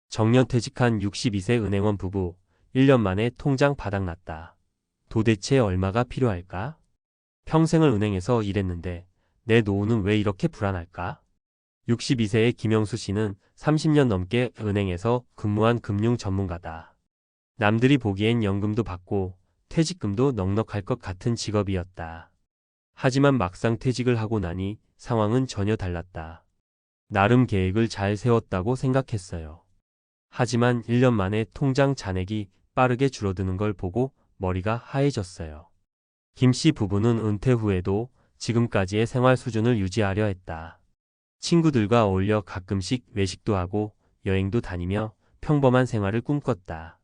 정년퇴직한 62세 은행원 부부, 1년 만에 통장 바닥났다. 도대체 얼마가 필요할까? 평생을 은행에서 일했는데 내 노후는 왜 이렇게 불안할까? 62세의 김영수 씨는 30년 넘게 은행에서 근무한 금융 전문가다. 남들이 보기엔 연금도 받고 퇴직금도 넉넉할 것 같은 직업이었다. 하지만 막상 퇴직을 하고 나니 상황은 전혀 달랐다. 나름 계획을 잘 세웠다고 생각했어요. 하지만 1년 만에 통장 잔액이 빠르게 줄어드는 걸 보고 머리가 하얘졌어요. 김 씨 부부는 은퇴 후에도 지금까지의 생활 수준을 유지하려 했다. 친구들과 어울려 가끔씩 외식도 하고 여행도 다니며 평범한 생활을 꿈꿨다.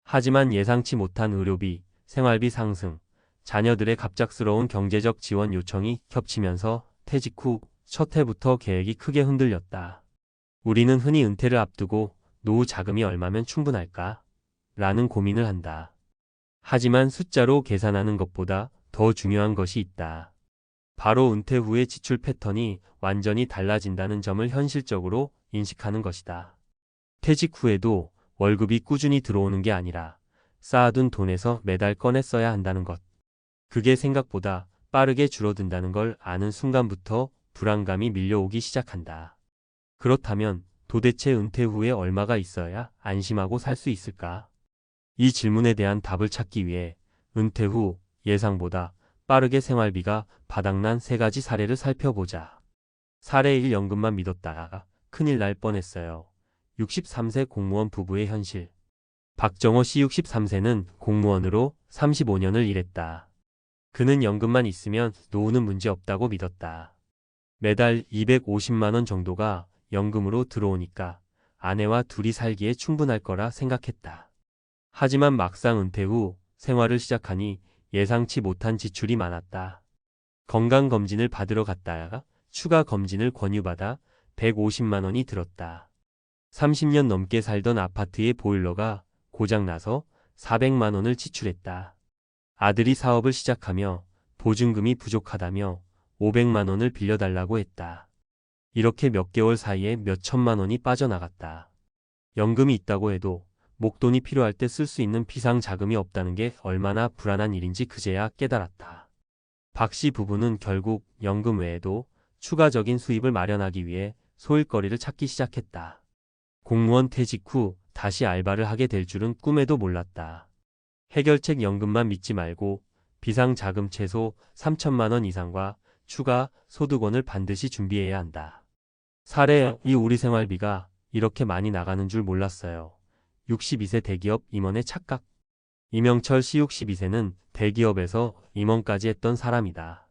하지만 예상치 못한 의료비, 생활비 상승, 자녀들의 갑작스러운 경제적 지원 요청이 겹치면서 퇴직 후 첫 해부터 계획이 크게 흔들렸다. 우리는 흔히 은퇴를 앞두고 노후 자금이 얼마면 충분할까? 라는 고민을 한다. 하지만 숫자로 계산하는 것보다 더 중요한 것이 있다. 바로 은퇴 후의 지출 패턴이 완전히 달라진다는 점을 현실적으로 인식하는 것이다. 퇴직 후에도 월급이 꾸준히 들어오는 게 아니라 쌓아둔 돈에서 매달 꺼내 써야 한다는 것. 그게 생각보다 빠르게 줄어든다는 걸 아는 순간부터 불안감이 밀려오기 시작한다. 그렇다면 도대체 은퇴 후에 얼마가 있어야 안심하고 살 수 있을까? 이 질문에 대한 답을 찾기 위해 은퇴 후 예상보다 빠르게 생활비가 바닥난 3가지 사례를 살펴보자. 사례 1. 연금만 믿었다가 큰일 날 뻔했어요. 63세 공무원 부부의 현실. 박정호 씨 63세는 공무원으로 35년을 일했다. 그는 연금만 있으면 노후는 문제 없다고 믿었다. 매달 250만 원 정도가 연금으로 들어오니까 아내와 둘이 살기에 충분할 거라 생각했다. 하지만 막상 은퇴 후 생활을 시작하니 예상치 못한 지출이 많았다. 건강검진을 받으러 갔다가 추가 검진을 권유받아 150만 원이 들었다. 30년 넘게 살던 아파트의 보일러가 고장나서 400만 원을 지출했다. 아들이 사업을 시작하며 보증금이 부족하다며 500만 원을 빌려달라고 했다. 이렇게 몇 개월 사이에 몇 천만 원이 빠져나갔다. 연금이 있다고 해도 목돈이 필요할 때 쓸 수 있는 비상자금이 없다는 게 얼마나 불안한 일인지 그제야 깨달았다. 박 씨 부부는 결국 연금 외에도 추가적인 수입을 마련하기 위해 소일거리를 찾기 시작했다. 공무원 퇴직 후 다시 알바를 하게 될 줄은 꿈에도 몰랐다. 해결책 연금만 믿지 말고 비상자금 최소 3천만 원 이상과 추가 소득원을 반드시 준비해야 한다. 사례 2. 우리 생활비가 이렇게 많이 나가는 줄 몰랐어요. 62세 대기업 임원의 착각. 이명철 씨 62세는 대기업에서 임원까지 했던 사람이다.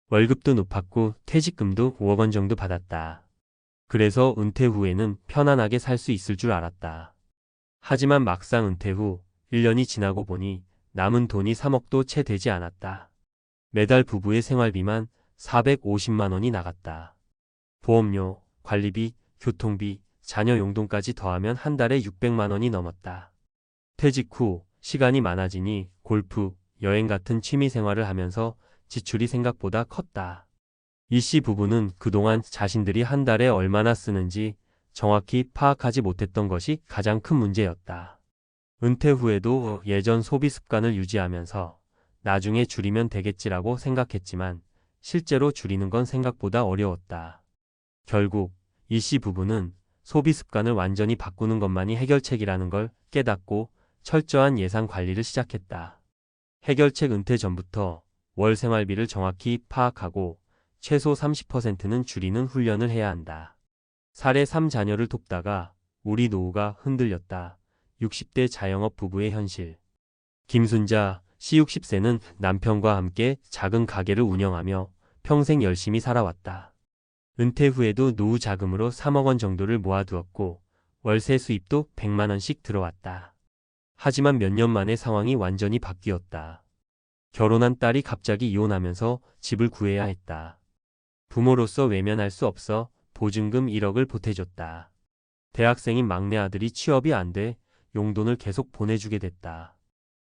월급도 높았고 퇴직금도 5억 원 정도 받았다. 그래서 은퇴 후에는 편안하게 살 수 있을 줄 알았다. 하지만 막상 은퇴 후 1년이 지나고 보니 남은 돈이 3억도 채 되지 않았다. 매달 부부의 생활비만 450만 원이 나갔다. 보험료, 관리비, 교통비, 자녀 용돈까지 더하면 한 달에 600만 원이 넘었다. 퇴직 후 시간이 많아지니 골프, 여행 같은 취미 생활을 하면서 지출이 생각보다 컸다. 이 씨 부부는 그동안 자신들이 한 달에 얼마나 쓰는지 정확히 파악하지 못했던 것이 가장 큰 문제였다. 은퇴 후에도 예전 소비 습관을 유지하면서 나중에 줄이면 되겠지라고 생각했지만 실제로 줄이는 건 생각보다 어려웠다. 결국 이 씨 부부는 소비 습관을 완전히 바꾸는 것만이 해결책이라는 걸 깨닫고 철저한 예산 관리를 시작했다. 해결책 은퇴 전부터 월 생활비를 정확히 파악하고 최소 30%는 줄이는 훈련을 해야 한다. 사례 3. 자녀를 돕다가 우리 노후가 흔들렸다. 60대 자영업 부부의 현실. 김순자 씨 60세는 남편과 함께 작은 가게를 운영하며 평생 열심히 살아왔다. 은퇴 후에도 노후 자금으로 3억 원 정도를 모아두었고 월세 수입도 100만 원씩 들어왔다. 하지만 몇 년 만에 상황이 완전히 바뀌었다. 결혼한 딸이 갑자기 이혼하면서 집을 구해야 했다. 부모로서 외면할 수 없어 보증금 1억을 보태줬다. 대학생인 막내 아들이 취업이 안 돼 용돈을 계속 보내주게 됐다.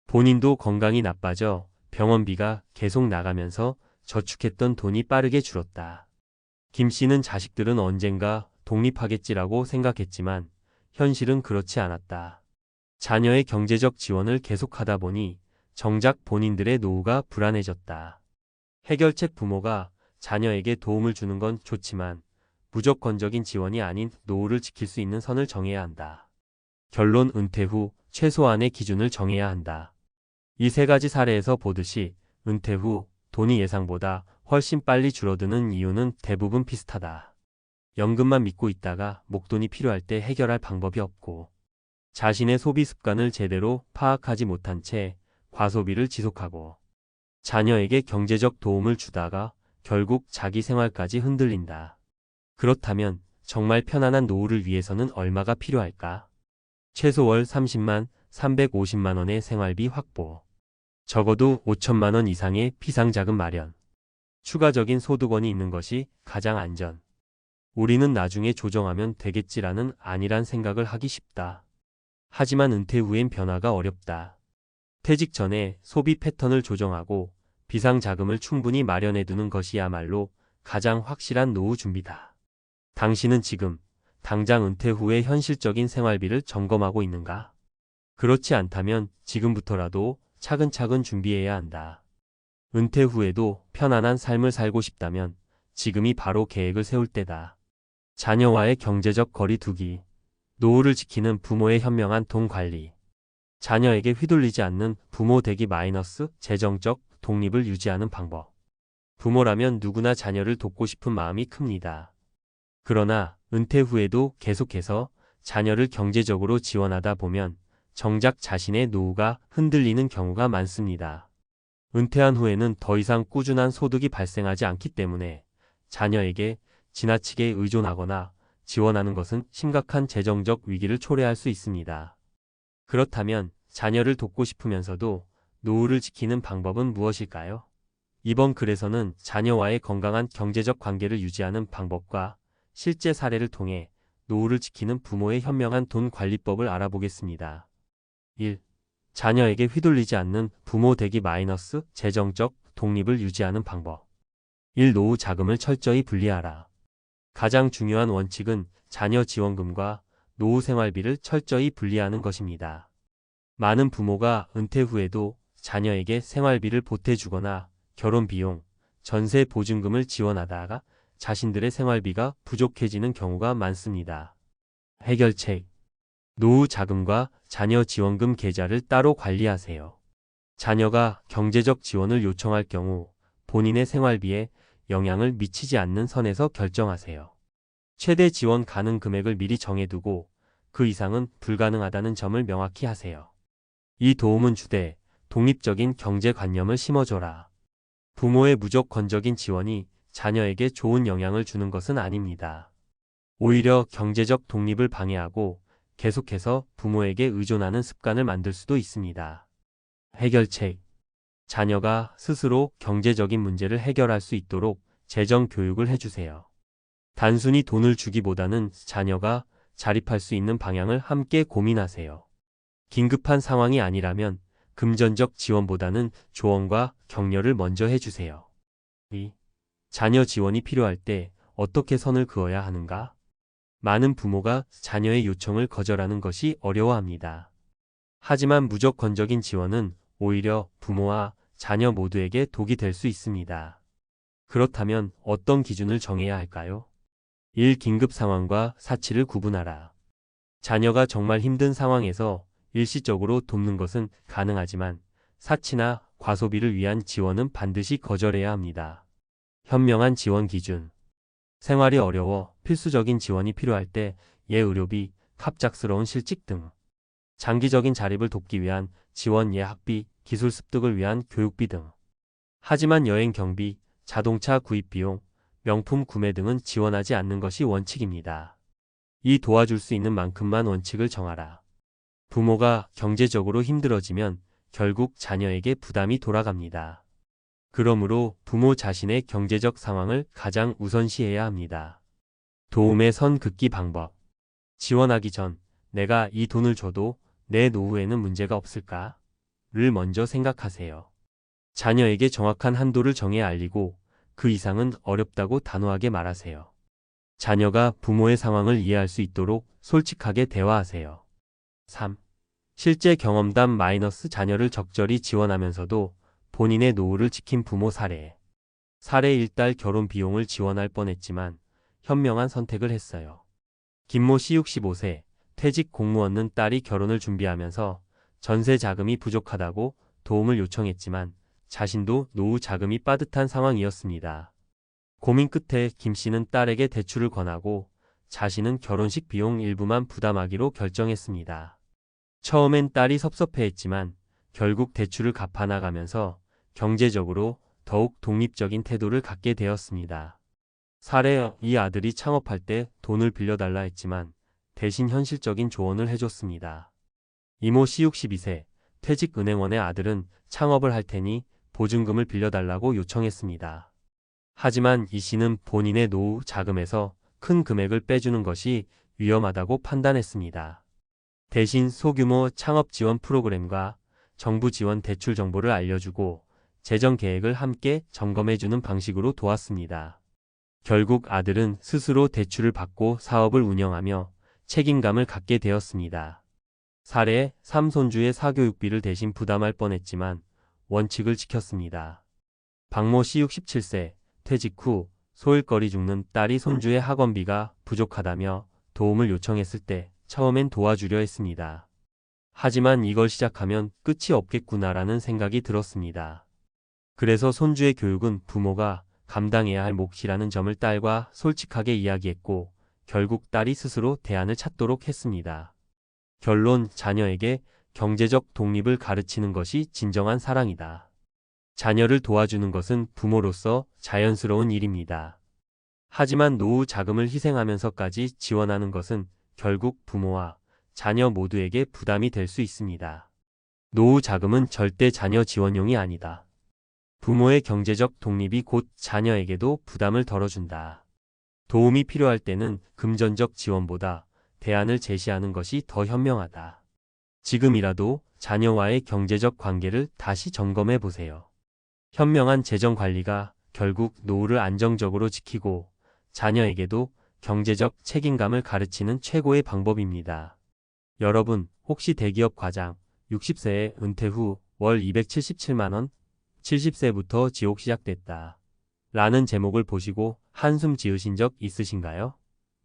본인도 건강이 나빠져 병원비가 계속 나가면서 저축했던 돈이 빠르게 줄었다. 김 씨는 자식들은 언젠가 독립하겠지라고 생각했지만 현실은 그렇지 않았다. 자녀의 경제적 지원을 계속하다 보니 정작 본인들의 노후가 불안해졌다. 해결책 부모가 자녀에게 도움을 주는 건 좋지만 무조건적인 지원이 아닌 노후를 지킬 수 있는 선을 정해야 한다. 결론 은퇴 후 최소한의 기준을 정해야 한다. 이 세 가지 사례에서 보듯이 은퇴 후 돈이 예상보다 훨씬 빨리 줄어드는 이유는 대부분 비슷하다. 연금만 믿고 있다가 목돈이 필요할 때 해결할 방법이 없고 자신의 소비 습관을 제대로 파악하지 못한 채 과소비를 지속하고 자녀에게 경제적 도움을 주다가 결국 자기 생활까지 흔들린다. 그렇다면 정말 편안한 노후를 위해서는 얼마가 필요할까? 최소 월 30만, 350만 원의 생활비 확보. 적어도 5천만 원 이상의 비상자금 마련. 추가적인 소득원이 있는 것이 가장 안전. 우리는 나중에 조정하면 되겠지라는 안일한 생각을 하기 쉽다. 하지만 은퇴 후엔 변화가 어렵다. 퇴직 전에 소비 패턴을 조정하고 비상자금을 충분히 마련해두는 것이야말로 가장 확실한 노후 준비다. 당신은 지금 당장 은퇴 후의 현실적인 생활비를 점검하고 있는가? 그렇지 않다면 지금부터라도 차근차근 준비해야 한다. 은퇴 후에도 편안한 삶을 살고 싶다면 지금이 바로 계획을 세울 때다. 자녀와의 경제적 거리 두기, 노후를 지키는 부모의 현명한 돈 관리, 자녀에게 휘둘리지 않는 부모 되기 마이너스 재정적 독립을 유지하는 방법. 부모라면 누구나 자녀를 돕고 싶은 마음이 큽니다. 그러나 은퇴 후에도 계속해서 자녀를 경제적으로 지원하다 보면 정작 자신의 노후가 흔들리는 경우가 많습니다. 은퇴한 후에는 더 이상 꾸준한 소득이 발생하지 않기 때문에 자녀에게 지나치게 의존하거나 지원하는 것은 심각한 재정적 위기를 초래할 수 있습니다. 그렇다면 자녀를 돕고 싶으면서도 노후를 지키는 방법은 무엇일까요? 이번 글에서는 자녀와의 건강한 경제적 관계를 유지하는 방법과 실제 사례를 통해 노후를 지키는 부모의 현명한 돈 관리법을 알아보겠습니다. 1. 자녀에게 휘둘리지 않는 부모 되기 마이너스 재정적 독립을 유지하는 방법. 1. 노후 자금을 철저히 분리하라. 가장 중요한 원칙은 자녀 지원금과 노후 생활비를 철저히 분리하는 것입니다. 많은 부모가 은퇴 후에도 자녀에게 생활비를 보태주거나 결혼 비용, 전세 보증금을 지원하다가 자신들의 생활비가 부족해지는 경우가 많습니다. 해결책. 노후 자금과 자녀 지원금 계좌를 따로 관리하세요. 자녀가 경제적 지원을 요청할 경우 본인의 생활비에 영향을 미치지 않는 선에서 결정하세요. 최대 지원 가능 금액을 미리 정해두고 그 이상은 불가능하다는 점을 명확히 하세요. 이 도움은 주되 독립적인 경제관념을 심어줘라. 부모의 무조건적인 지원이 자녀에게 좋은 영향을 주는 것은 아닙니다. 오히려 경제적 독립을 방해하고 계속해서 부모에게 의존하는 습관을 만들 수도 있습니다. 해결책. 자녀가 스스로 경제적인 문제를 해결할 수 있도록 재정 교육을 해주세요. 단순히 돈을 주기보다는 자녀가 자립할 수 있는 방향을 함께 고민하세요. 긴급한 상황이 아니라면 금전적 지원보다는 조언과 격려를 먼저 해주세요. 2. 자녀 지원이 필요할 때 어떻게 선을 그어야 하는가? 많은 부모가 자녀의 요청을 거절하는 것이 어려워합니다. 하지만 무조건적인 지원은 오히려 부모와 자녀 모두에게 독이 될 수 있습니다. 그렇다면 어떤 기준을 정해야 할까요? 1. 긴급 상황과 사치를 구분하라. 자녀가 정말 힘든 상황에서 일시적으로 돕는 것은 가능하지만 사치나 과소비를 위한 지원은 반드시 거절해야 합니다. 현명한 지원 기준. 생활이 어려워 필수적인 지원이 필요할 때 예의료비, 갑작스러운 실직 등 장기적인 자립을 돕기 위한 지원 예학비, 기술 습득을 위한 교육비 등. 하지만 여행 경비, 자동차 구입 비용, 명품 구매 등은 지원하지 않는 것이 원칙입니다. 이 도와줄 수 있는 만큼만 원칙을 정하라. 부모가 경제적으로 힘들어지면 결국 자녀에게 부담이 돌아갑니다. 그러므로 부모 자신의 경제적 상황을 가장 우선시해야 합니다. 도움의 선 긋기 방법. 지원하기 전 내가 이 돈을 줘도 내 노후에는 문제가 없을까? 를 먼저 생각하세요. 자녀에게 정확한 한도를 정해 알리고 그 이상은 어렵다고 단호하게 말하세요. 자녀가 부모의 상황을 이해할 수 있도록 솔직하게 대화하세요. 3. 실제 경험담 마이너스 자녀를 적절히 지원하면서도 본인의 노후를 지킨 부모 사례. 사례 1딸 결혼 비용을 지원할 뻔했지만 현명한 선택을 했어요. 김모 씨 65세, 퇴직 공무원은 딸이 결혼을 준비하면서 전세 자금이 부족하다고 도움을 요청했지만 자신도 노후 자금이 빠듯한 상황이었습니다. 고민 끝에 김 씨는 딸에게 대출을 권하고 자신은 결혼식 비용 일부만 부담하기로 결정했습니다. 처음엔 딸이 섭섭해했지만 결국 대출을 갚아나가면서 경제적으로 더욱 독립적인 태도를 갖게 되었습니다. 사례 이 아들이 창업할 때 돈을 빌려달라 했지만 대신 현실적인 조언을 해줬습니다. 이모 씨 62세, 퇴직은행원의 아들은 창업을 할 테니 보증금을 빌려달라고 요청했습니다. 하지만 이 씨는 본인의 노후 자금에서 큰 금액을 빼주는 것이 위험하다고 판단했습니다. 대신 소규모 창업 지원 프로그램과 정부 지원 대출 정보를 알려주고 재정 계획을 함께 점검해주는 방식으로 도왔습니다. 결국 아들은 스스로 대출을 받고 사업을 운영하며 책임감을 갖게 되었습니다. 사례 3. 손주의 사교육비를 대신 부담할 뻔했지만 원칙을 지켰습니다. 박모 씨 67세, 퇴직 후 소일거리 죽는 딸이 손주의 학원비가 부족하다며 도움을 요청했을 때 처음엔 도와주려 했습니다. 하지만 이걸 시작하면 끝이 없겠구나라는 생각이 들었습니다. 그래서 손주의 교육은 부모가 감당해야 할 몫이라는 점을 딸과 솔직하게 이야기했고 결국 딸이 스스로 대안을 찾도록 했습니다. 결론, 자녀에게 경제적 독립을 가르치는 것이 진정한 사랑이다. 자녀를 도와주는 것은 부모로서 자연스러운 일입니다. 하지만 노후 자금을 희생하면서까지 지원하는 것은 결국 부모와 자녀 모두에게 부담이 될 수 있습니다. 노후 자금은 절대 자녀 지원용이 아니다. 부모의 경제적 독립이 곧 자녀에게도 부담을 덜어준다. 도움이 필요할 때는 금전적 지원보다 대안을 제시하는 것이 더 현명하다. 지금이라도 자녀와의 경제적 관계를 다시 점검해 보세요. 현명한 재정 관리가 결국 노후를 안정적으로 지키고 자녀에게도 경제적 책임감을 가르치는 최고의 방법입니다. 여러분, 혹시 대기업 과장 60세에 은퇴 후 월 277만 원, 70세부터 지옥 시작됐다 라는 제목을 보시고 한숨 지으신 적 있으신가요?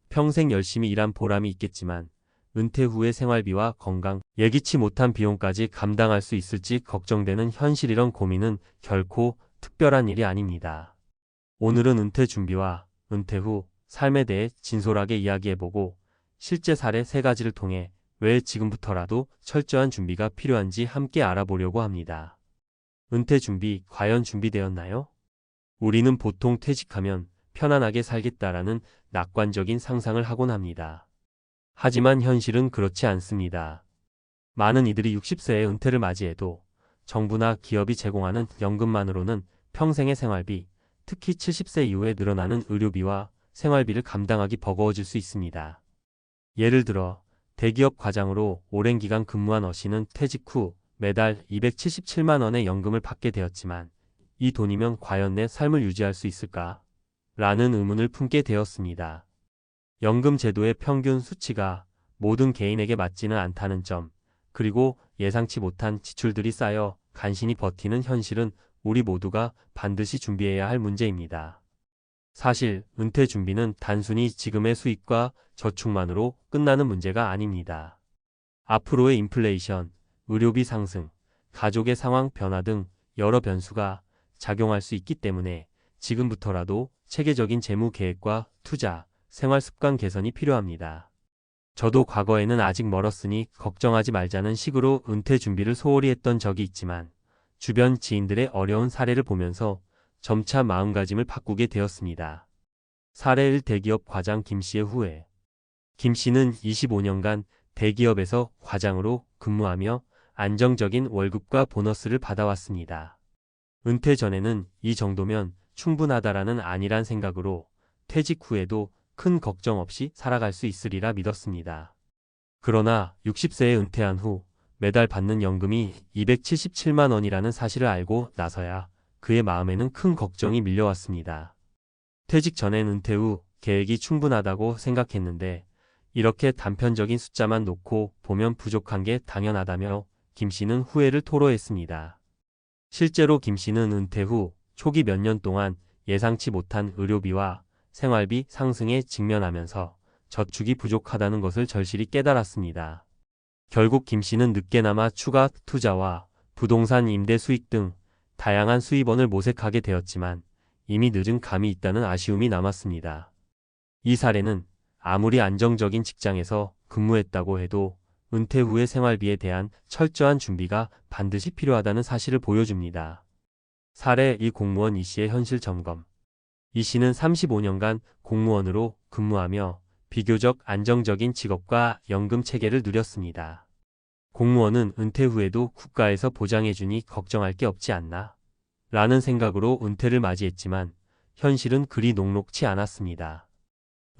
평생 열심히 일한 보람이 있겠지만 은퇴 후의 생활비와 건강, 예기치 못한 비용까지 감당할 수 있을지 걱정되는 현실이란 고민은 결코 특별한 일이 아닙니다. 오늘은 은퇴 준비와 은퇴 후 삶에 대해 진솔하게 이야기해보고 실제 사례 3가지를 통해 왜 지금부터라도 철저한 준비가 필요한지 함께 알아보려고 합니다. 은퇴 준비, 과연 준비되었나요? 우리는 보통 퇴직하면 편안하게 살겠다라는 낙관적인 상상을 하곤 합니다. 하지만 현실은 그렇지 않습니다. 많은 이들이 60세의 은퇴를 맞이해도 정부나 기업이 제공하는 연금만으로는 평생의 생활비, 특히 70세 이후에 늘어나는 의료비와 생활비를 감당하기 버거워질 수 있습니다. 예를 들어 대기업 과장으로 오랜 기간 근무한 어 씨는 퇴직 후 매달 277만 원의 연금을 받게 되었지만 이 돈이면 과연 내 삶을 유지할 수 있을까? 라는 의문을 품게 되었습니다. 연금 제도의 평균 수치가 모든 개인에게 맞지는 않다는 점, 그리고 예상치 못한 지출들이 쌓여 간신히 버티는 현실은 우리 모두가 반드시 준비해야 할 문제입니다. 사실 은퇴 준비는 단순히 지금의 수입과 저축만으로 끝나는 문제가 아닙니다. 앞으로의 인플레이션, 의료비 상승, 가족의 상황 변화 등 여러 변수가 작용할 수 있기 때문에 지금부터라도 체계적인 재무 계획과 투자, 생활 습관 개선이 필요합니다. 저도 과거에는 아직 멀었으니 걱정하지 말자는 식으로 은퇴 준비를 소홀히 했던 적이 있지만 주변 지인들의 어려운 사례를 보면서 점차 마음가짐을 바꾸게 되었습니다. 사례 1. 대기업 과장 김 씨의 후회. 김 씨는 25년간 대기업에서 과장으로 근무하며 안정적인 월급과 보너스를 받아왔습니다. 은퇴 전에는 이 정도면 충분하다라는 안일한 생각으로 퇴직 후에도 큰 걱정 없이 살아갈 수 있으리라 믿었습니다. 그러나 60세에 은퇴한 후 매달 받는 연금이 277만 원이라는 사실을 알고 나서야 그의 마음에는 큰 걱정이 밀려왔습니다. 퇴직 전엔 은퇴 후 계획이 충분하다고 생각했는데 이렇게 단편적인 숫자만 놓고 보면 부족한 게 당연하다며 김 씨는 후회를 토로했습니다. 실제로 김 씨는 은퇴 후 초기 몇 년 동안 예상치 못한 의료비와 생활비 상승에 직면하면서 저축이 부족하다는 것을 절실히 깨달았습니다. 결국 김 씨는 늦게나마 추가 투자와 부동산 임대 수익 등 다양한 수입원을 모색하게 되었지만 이미 늦은 감이 있다는 아쉬움이 남았습니다. 이 사례는 아무리 안정적인 직장에서 근무했다고 해도 은퇴 후의 생활비에 대한 철저한 준비가 반드시 필요하다는 사실을 보여줍니다. 사례 1. 공무원 이 씨의 현실 점검. 이 씨는 35년간 공무원으로 근무하며 비교적 안정적인 직업과 연금 체계를 누렸습니다. 공무원은 은퇴 후에도 국가에서 보장해주니 걱정할 게 없지 않나? 라는 생각으로 은퇴를 맞이했지만 현실은 그리 녹록치 않았습니다.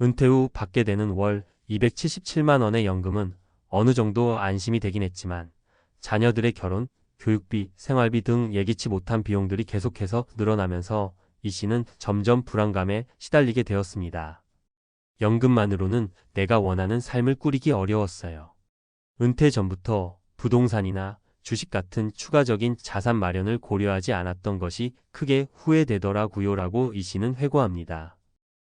은퇴 후 받게 되는 월 277만 원의 연금은 어느 정도 안심이 되긴 했지만 자녀들의 결혼, 교육비, 생활비 등 예기치 못한 비용들이 계속해서 늘어나면서 이 씨는 점점 불안감에 시달리게 되었습니다. 연금만으로는 내가 원하는 삶을 꾸리기 어려웠어요. 은퇴 전부터 부동산이나 주식 같은 추가적인 자산 마련을 고려하지 않았던 것이 크게 후회되더라고요라고 이 씨는 회고합니다.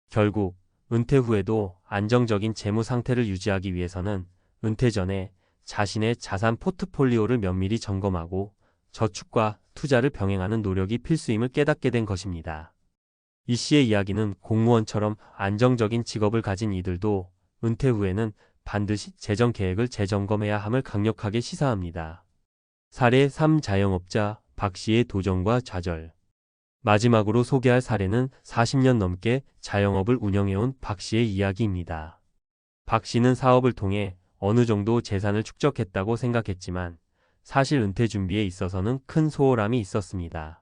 결국 은퇴 후에도 안정적인 재무 상태를 유지하기 위해서는 은퇴 전에 자신의 자산 포트폴리오를 면밀히 점검하고 저축과 투자를 병행하는 노력이 필수임을 깨닫게 된 것입니다. 이 씨의 이야기는 공무원처럼 안정적인 직업을 가진 이들도 은퇴 후에는 반드시 재정 계획을 재점검해야 함을 강력하게 시사합니다. 사례 3. 자영업자 박 씨의 도전과 좌절. 마지막으로 소개할 사례는 40년 넘게 자영업을 운영해온 박 씨의 이야기입니다. 박 씨는 사업을 통해 어느 정도 재산을 축적했다고 생각했지만 사실 은퇴 준비에 있어서는 큰 소홀함이 있었습니다.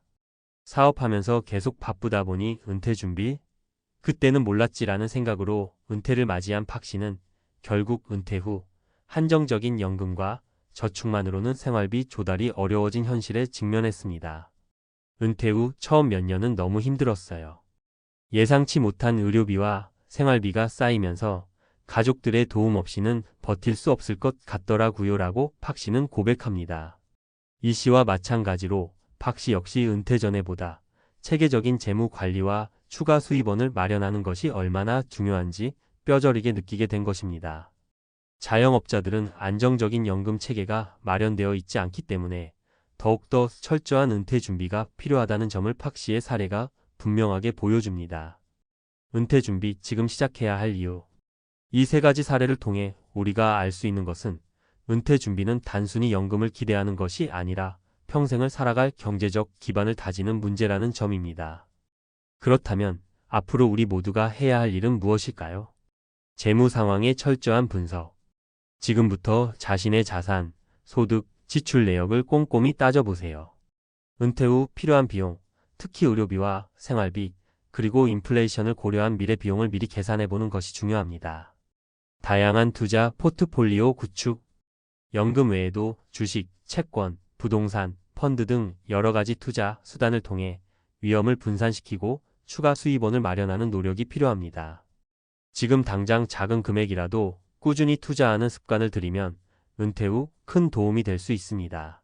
사업하면서 계속 바쁘다 보니 은퇴 준비? 그때는 몰랐지라는 생각으로 은퇴를 맞이한 박 씨는 결국 은퇴 후 한정적인 연금과 저축만으로는 생활비 조달이 어려워진 현실에 직면했습니다. 은퇴 후 처음 몇 년은 너무 힘들었어요. 예상치 못한 의료비와 생활비가 쌓이면서 가족들의 도움 없이는 버틸 수 없을 것 같더라고요라고 박 씨는 고백합니다. 이 씨와 마찬가지로 박 씨 역시 은퇴 전에보다 체계적인 재무 관리와 추가 수입원을 마련하는 것이 얼마나 중요한지 뼈저리게 느끼게 된 것입니다. 자영업자들은 안정적인 연금 체계가 마련되어 있지 않기 때문에 더욱더 철저한 은퇴 준비가 필요하다는 점을 박 씨의 사례가 분명하게 보여줍니다. 은퇴 준비 지금 시작해야 할 이유. 이 세 가지 사례를 통해 우리가 알 수 있는 것은 은퇴 준비는 단순히 연금을 기대하는 것이 아니라 평생을 살아갈 경제적 기반을 다지는 문제라는 점입니다. 그렇다면 앞으로 우리 모두가 해야 할 일은 무엇일까요? 재무 상황의 철저한 분석. 지금부터 자신의 자산, 소득, 지출 내역을 꼼꼼히 따져보세요. 은퇴 후 필요한 비용, 특히 의료비와 생활비, 그리고 인플레이션을 고려한 미래 비용을 미리 계산해보는 것이 중요합니다. 다양한 투자 포트폴리오 구축. 연금 외에도 주식, 채권, 부동산, 펀드 등 여러 가지 투자 수단을 통해 위험을 분산시키고 추가 수입원을 마련하는 노력이 필요합니다. 지금 당장 작은 금액이라도 꾸준히 투자하는 습관을 들이면 은퇴 후 큰 도움이 될 수 있습니다.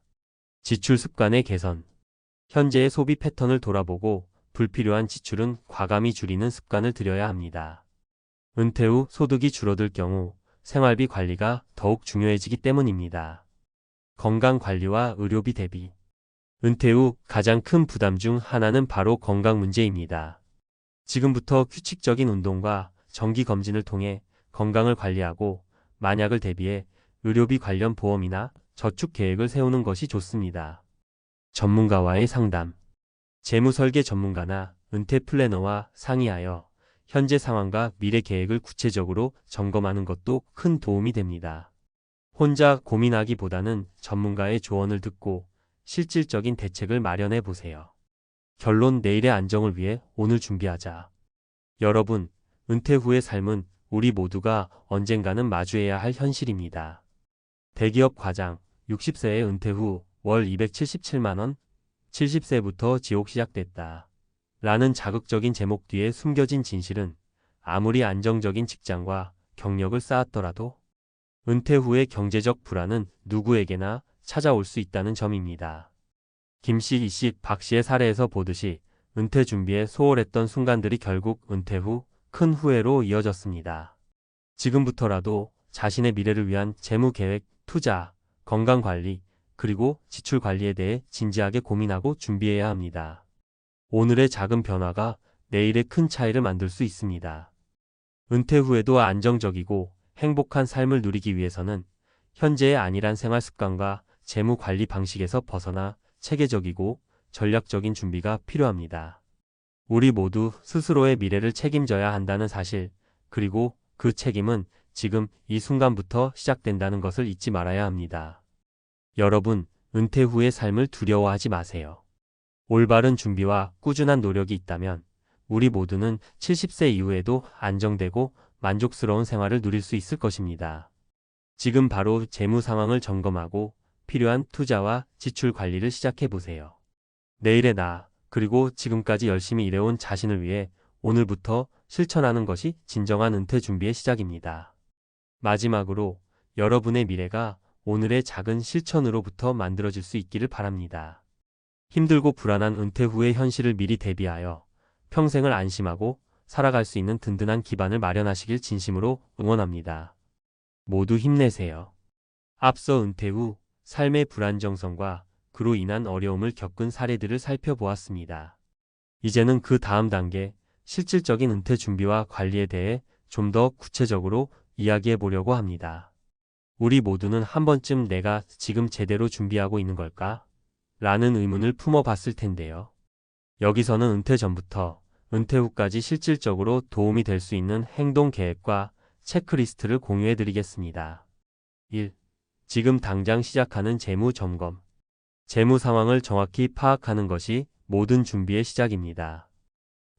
지출 습관의 개선. 현재의 소비 패턴을 돌아보고 불필요한 지출은 과감히 줄이는 습관을 들여야 합니다. 은퇴 후 소득이 줄어들 경우 생활비 관리가 더욱 중요해지기 때문입니다. 건강 관리와 의료비 대비. 은퇴 후 가장 큰 부담 중 하나는 바로 건강 문제입니다. 지금부터 규칙적인 운동과 정기 검진을 통해 건강을 관리하고 만약을 대비해 의료비 관련 보험이나 저축 계획을 세우는 것이 좋습니다. 전문가와의 상담. 재무 설계 전문가나 은퇴 플래너와 상의하여 현재 상황과 미래 계획을 구체적으로 점검하는 것도 큰 도움이 됩니다. 혼자 고민하기보다는 전문가의 조언을 듣고 실질적인 대책을 마련해 보세요. 결론. 내일의 안정을 위해 오늘 준비하자. 여러분, 은퇴 후의 삶은 우리 모두가 언젠가는 마주해야 할 현실입니다. 대기업 과장, 60세의 은퇴 후 월 277만 원, 70세부터 지옥 시작됐다. 라는 자극적인 제목 뒤에 숨겨진 진실은 아무리 안정적인 직장과 경력을 쌓았더라도 은퇴 후의 경제적 불안은 누구에게나 찾아올 수 있다는 점입니다. 김씨, 이씨, 박씨의 사례에서 보듯이 은퇴 준비에 소홀했던 순간들이 결국 은퇴 후 큰 후회로 이어졌습니다. 지금부터라도 자신의 미래를 위한 재무 계획, 투자, 건강 관리, 그리고 지출 관리에 대해 진지하게 고민하고 준비해야 합니다. 오늘의 작은 변화가 내일의 큰 차이를 만들 수 있습니다. 은퇴 후에도 안정적이고 행복한 삶을 누리기 위해서는 현재의 안일한 생활 습관과 재무 관리 방식에서 벗어나 체계적이고 전략적인 준비가 필요합니다. 우리 모두 스스로의 미래를 책임져야 한다는 사실, 그리고 그 책임은 지금 이 순간부터 시작된다는 것을 잊지 말아야 합니다. 여러분, 은퇴 후의 삶을 두려워하지 마세요. 올바른 준비와 꾸준한 노력이 있다면 우리 모두는 70세 이후에도 안정되고 만족스러운 생활을 누릴 수 있을 것입니다. 지금 바로 재무 상황을 점검하고 필요한 투자와 지출 관리를 시작해 보세요. 내일의 나, 그리고 지금까지 열심히 일해온 자신을 위해 오늘부터 실천하는 것이 진정한 은퇴 준비의 시작입니다. 마지막으로 여러분의 미래가 오늘의 작은 실천으로부터 만들어질 수 있기를 바랍니다. 힘들고 불안한 은퇴 후의 현실을 미리 대비하여 평생을 안심하고 살아갈 수 있는 든든한 기반을 마련하시길 진심으로 응원합니다. 모두 힘내세요. 앞서 은퇴 후 삶의 불안정성과 그로 인한 어려움을 겪은 사례들을 살펴보았습니다. 이제는 그 다음 단계, 실질적인 은퇴 준비와 관리에 대해 좀 더 구체적으로 이야기해 보려고 합니다. 우리 모두는 한 번쯤 내가 지금 제대로 준비하고 있는 걸까? 라는 의문을 품어봤을 텐데요. 여기서는 은퇴 전부터 은퇴 후까지 실질적으로 도움이 될 수 있는 행동 계획과 체크리스트를 공유해 드리겠습니다. 1. 지금 당장 시작하는 재무 점검. 재무 상황을 정확히 파악하는 것이 모든 준비의 시작입니다.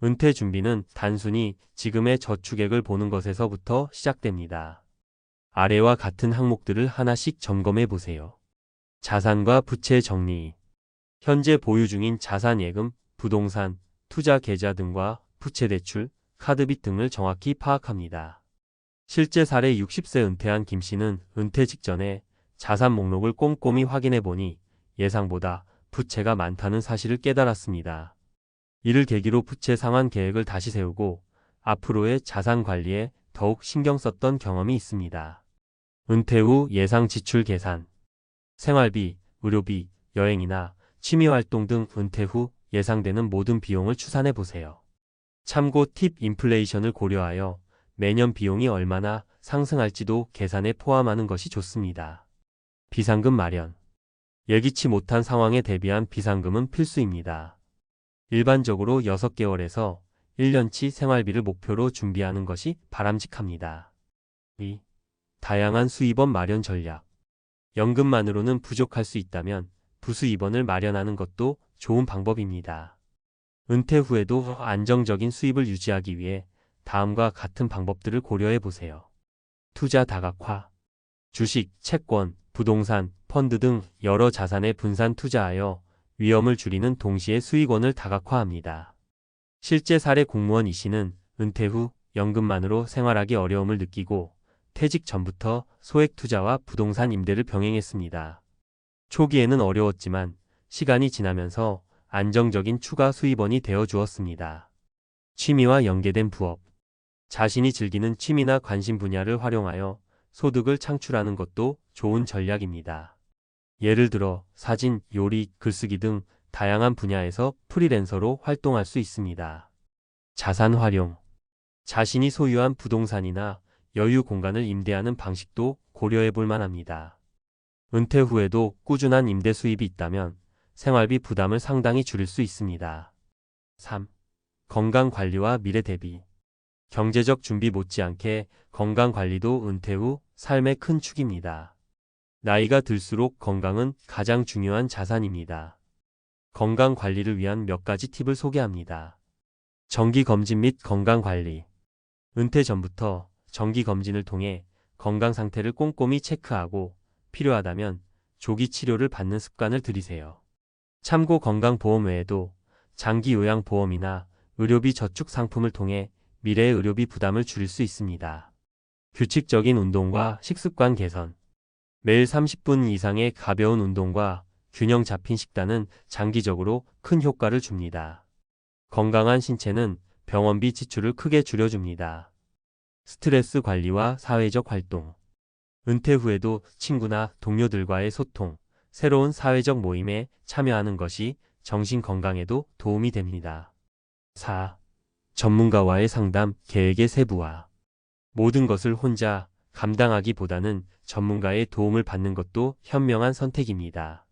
은퇴 준비는 단순히 지금의 저축액을 보는 것에서부터 시작됩니다. 아래와 같은 항목들을 하나씩 점검해 보세요. 자산과 부채 정리. 현재 보유 중인 자산 예금, 부동산, 투자 계좌 등과 부채 대출, 카드빚 등을 정확히 파악합니다. 실제 사례 60세 은퇴한 김 씨는 은퇴 직전에 자산 목록을 꼼꼼히 확인해 보니 예상보다 부채가 많다는 사실을 깨달았습니다. 이를 계기로 부채 상환 계획을 다시 세우고 앞으로의 자산 관리에 더욱 신경 썼던 경험이 있습니다. 은퇴 후 예상 지출 계산. 생활비, 의료비, 여행이나 취미활동 등 은퇴 후 예상되는 모든 비용을 추산해 보세요. 참고 팁 인플레이션을 고려하여 매년 비용이 얼마나 상승할지도 계산에 포함하는 것이 좋습니다. 비상금 마련. 예기치 못한 상황에 대비한 비상금은 필수입니다. 일반적으로 6개월에서 1년치 생활비를 목표로 준비하는 것이 바람직합니다. 2. 다양한 수입원 마련 전략. 연금만으로는 부족할 수 있다면 부수입원을 마련하는 것도 좋은 방법입니다. 은퇴 후에도 안정적인 수입을 유지하기 위해 다음과 같은 방법들을 고려해 보세요. 투자 다각화. 주식, 채권, 부동산, 펀드 등 여러 자산에 분산 투자하여 위험을 줄이는 동시에 수익원을 다각화합니다. 실제 사례 공무원 이 씨는 은퇴 후 연금만으로 생활하기 어려움을 느끼고 퇴직 전부터 소액 투자와 부동산 임대를 병행했습니다. 초기에는 어려웠지만 시간이 지나면서 안정적인 추가 수입원이 되어 주었습니다. 취미와 연계된 부업. 자신이 즐기는 취미나 관심 분야를 활용하여 소득을 창출하는 것도 좋은 전략입니다. 예를 들어 사진, 요리, 글쓰기 등 다양한 분야에서 프리랜서로 활동할 수 있습니다. 자산 활용. 자신이 소유한 부동산이나 여유 공간을 임대하는 방식도 고려해 볼 만합니다. 은퇴 후에도 꾸준한 임대 수입이 있다면 생활비 부담을 상당히 줄일 수 있습니다. 3. 건강 관리와 미래 대비. 경제적 준비 못지않게 건강 관리도 은퇴 후 삶의 큰 축입니다. 나이가 들수록 건강은 가장 중요한 자산입니다. 건강 관리를 위한 몇 가지 팁을 소개합니다. 정기 검진 및 건강 관리. 은퇴 전부터 정기 검진을 통해 건강 상태를 꼼꼼히 체크하고 필요하다면 조기 치료를 받는 습관을 들이세요. 참고 건강보험 외에도 장기 요양보험이나 의료비 저축 상품을 통해 미래의 의료비 부담을 줄일 수 있습니다. 규칙적인 운동과 식습관 개선. 매일 30분 이상의 가벼운 운동과 균형 잡힌 식단은 장기적으로 큰 효과를 줍니다. 건강한 신체는 병원비 지출을 크게 줄여줍니다. 스트레스 관리와 사회적 활동. 은퇴 후에도 친구나 동료들과의 소통, 새로운 사회적 모임에 참여하는 것이 정신 건강에도 도움이 됩니다. 4. 전문가와의 상담, 계획의 세부화. 모든 것을 혼자 감당하기보다는 전문가의 도움을 받는 것도 현명한 선택입니다.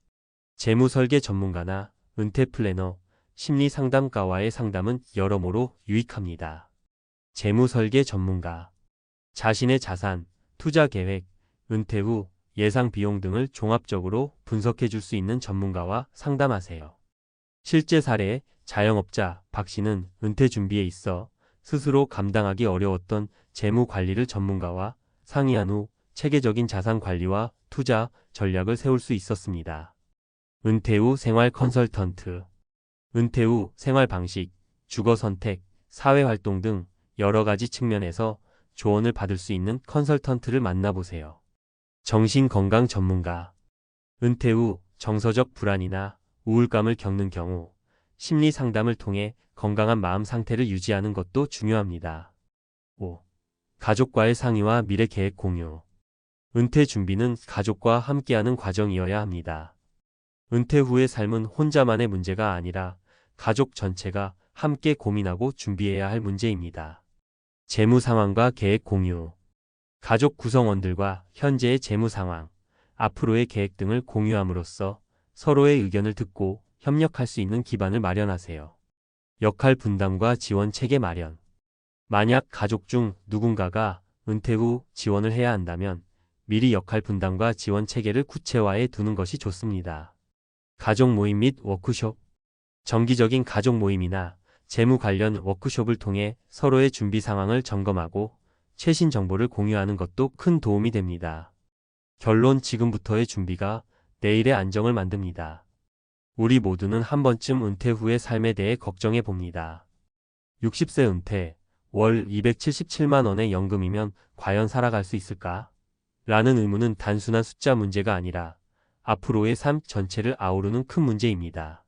재무 설계 전문가나 은퇴 플래너, 심리 상담가와의 상담은 여러모로 유익합니다. 재무 설계 전문가. 자신의 자산, 투자 계획, 은퇴 후 예상 비용 등을 종합적으로 분석해 줄 수 있는 전문가와 상담하세요. 실제 사례, 자영업자 박 씨는 은퇴 준비에 있어 스스로 감당하기 어려웠던 재무 관리를 전문가와 상의한 후 체계적인 자산 관리와 투자 전략을 세울 수 있었습니다. 은퇴 후 생활 컨설턴트. 은퇴 후 생활 방식, 주거 선택, 사회 활동 등 여러 가지 측면에서 조언을 받을 수 있는 컨설턴트를 만나보세요. 정신건강 전문가. 은퇴 후 정서적 불안이나 우울감을 겪는 경우 심리 상담을 통해 건강한 마음 상태를 유지하는 것도 중요합니다. 5. 가족과의 상의와 미래 계획 공유. 은퇴 준비는 가족과 함께하는 과정이어야 합니다. 은퇴 후의 삶은 혼자만의 문제가 아니라 가족 전체가 함께 고민하고 준비해야 할 문제입니다. 재무 상황과 계획 공유. 가족 구성원들과 현재의 재무 상황, 앞으로의 계획 등을 공유함으로써 서로의 의견을 듣고 협력할 수 있는 기반을 마련하세요. 역할 분담과 지원 체계 마련. 만약 가족 중 누군가가 은퇴 후 지원을 해야 한다면 미리 역할 분담과 지원 체계를 구체화해 두는 것이 좋습니다. 가족 모임 및 워크숍. 정기적인 가족 모임이나 재무 관련 워크숍을 통해 서로의 준비 상황을 점검하고 최신 정보를 공유하는 것도 큰 도움이 됩니다. 결론, 지금부터의 준비가 내일의 안정을 만듭니다. 우리 모두는 한 번쯤 은퇴 후의 삶에 대해 걱정해 봅니다. 60세 은퇴, 월 277만 원의 연금이면 과연 살아갈 수 있을까? 라는 의문은 단순한 숫자 문제가 아니라 앞으로의 삶 전체를 아우르는 큰 문제입니다.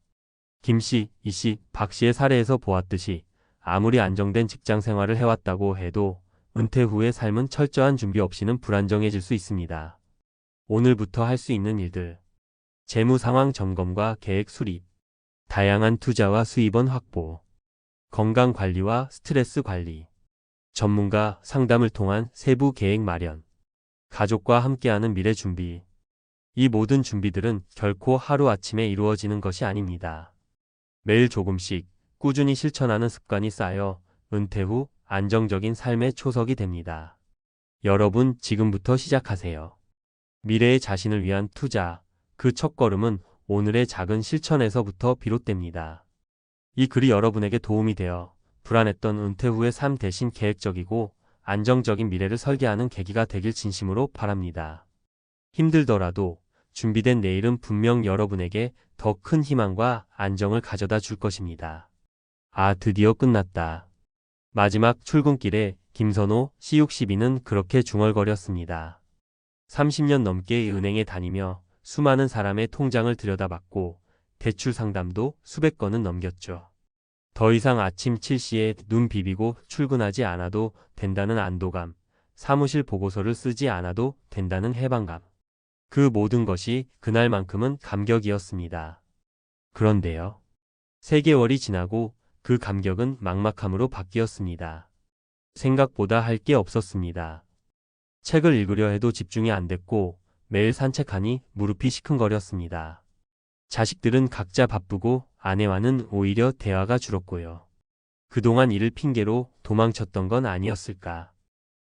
김 씨, 이 씨, 박 씨의 사례에서 보았듯이 아무리 안정된 직장 생활을 해왔다고 해도 은퇴 후의 삶은 철저한 준비 없이는 불안정해질 수 있습니다. 오늘부터 할 수 있는 일들. 재무 상황 점검과 계획 수립. 다양한 투자와 수입원 확보. 건강 관리와 스트레스 관리. 전문가 상담을 통한 세부 계획 마련. 가족과 함께하는 미래 준비. 이 모든 준비들은 결코 하루아침에 이루어지는 것이 아닙니다. 매일 조금씩 꾸준히 실천하는 습관이 쌓여 은퇴 후 안정적인 삶의 초석이 됩니다. 여러분, 지금부터 시작하세요. 미래의 자신을 위한 투자, 그 첫걸음은 오늘의 작은 실천에서부터 비롯됩니다. 이 글이 여러분에게 도움이 되어 불안했던 은퇴 후의 삶 대신 계획적이고 안정적인 미래를 설계하는 계기가 되길 진심으로 바랍니다. 힘들더라도 준비된 내일은 분명 여러분에게 더 큰 희망과 안정을 가져다 줄 것입니다. 아, 드디어 끝났다. 마지막 출근길에 김선호 C62는 그렇게 중얼거렸습니다. 30년 넘게 은행에 다니며 수많은 사람의 통장을 들여다봤고 대출 상담도 수백 건은 넘겼죠. 더 이상 아침 7시에 눈 비비고 출근하지 않아도 된다는 안도감, 사무실 보고서를 쓰지 않아도 된다는 해방감. 그 모든 것이 그날만큼은 감격이었습니다. 그런데요. 3개월이 지나고 그 감격은 막막함으로 바뀌었습니다. 생각보다 할 게 없었습니다. 책을 읽으려 해도 집중이 안 됐고 매일 산책하니 무릎이 시큰거렸습니다. 자식들은 각자 바쁘고 아내와는 오히려 대화가 줄었고요. 그동안 일을 핑계로 도망쳤던 건 아니었을까.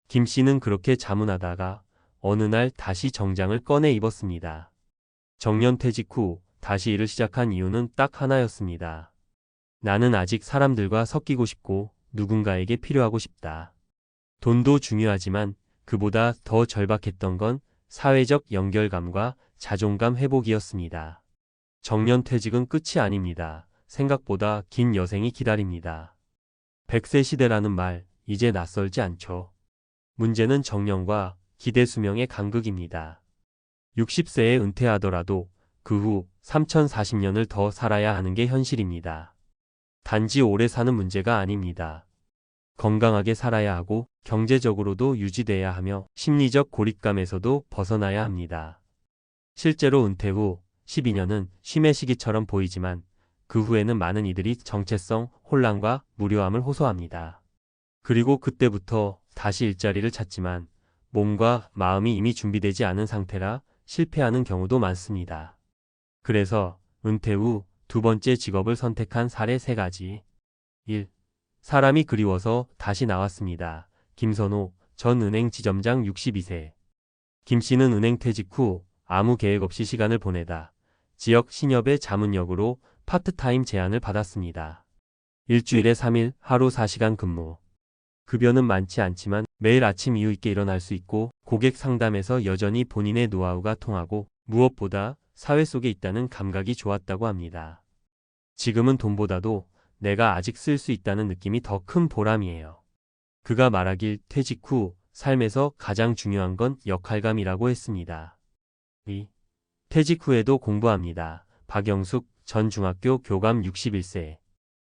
김 씨는 그렇게 자문하다가 어느 날 다시 정장을 꺼내 입었습니다. 정년퇴직 후 다시 일을 시작한 이유는 딱 하나였습니다. 나는 아직 사람들과 섞이고 싶고 누군가에게 필요하고 싶다. 돈도 중요하지만 그보다 더 절박했던 건 사회적 연결감과 자존감 회복이었습니다. 정년퇴직은 끝이 아닙니다. 생각보다 긴 여생이 기다립니다. 100세 시대라는 말, 이제 낯설지 않죠. 문제는 정년과 기대 수명의 간극입니다. 60세에 은퇴하더라도 그 후 3040년을 더 살아야 하는 게 현실입니다. 단지 오래 사는 문제가 아닙니다. 건강하게 살아야 하고 경제적으로도 유지돼야 하며 심리적 고립감에서도 벗어나야 합니다. 실제로 은퇴 후 12년은 쉼의 시기처럼 보이지만 그 후에는 많은 이들이 정체성, 혼란과 무료함을 호소합니다. 그리고 그때부터 다시 일자리를 찾지만 몸과 마음이 이미 준비되지 않은 상태라 실패하는 경우도 많습니다. 그래서 은퇴 후 두 번째 직업을 선택한 사례 3가지. 1. 사람이 그리워서 다시 나왔습니다. 김선호 전 은행 지점장 62세. 김 씨는 은행 퇴직 후 아무 계획 없이 시간을 보내다 지역 신협의 자문역으로 파트타임 제안을 받았습니다. 일주일에 3일 하루 4시간 근무. 급여는 많지 않지만 매일 아침 이유 있게 일어날 수 있고 고객 상담에서 여전히 본인의 노하우가 통하고 무엇보다 사회 속에 있다는 감각이 좋았다고 합니다. 지금은 돈보다도 내가 아직 쓸 수 있다는 느낌이 더 큰 보람이에요. 그가 말하길 퇴직 후 삶에서 가장 중요한 건 역할감이라고 했습니다. 2. 퇴직 후에도 공부합니다. 박영숙 전 중학교 교감 61세.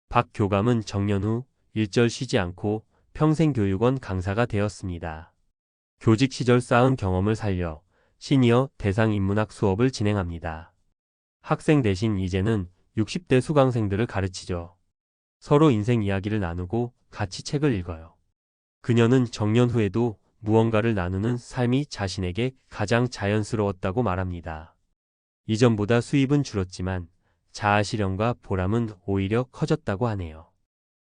박 교감은 정년 후 일절 쉬지 않고 평생교육원 강사가 되었습니다. 교직 시절 쌓은 경험을 살려 시니어 대상 인문학 수업을 진행합니다. 학생 대신 이제는 60대 수강생들을 가르치죠. 서로 인생 이야기를 나누고 같이 책을 읽어요. 그녀는 정년 후에도 무언가를 나누는 삶이 자신에게 가장 자연스러웠다고 말합니다. 이전보다 수입은 줄었지만 자아실현과 보람은 오히려 커졌다고 하네요.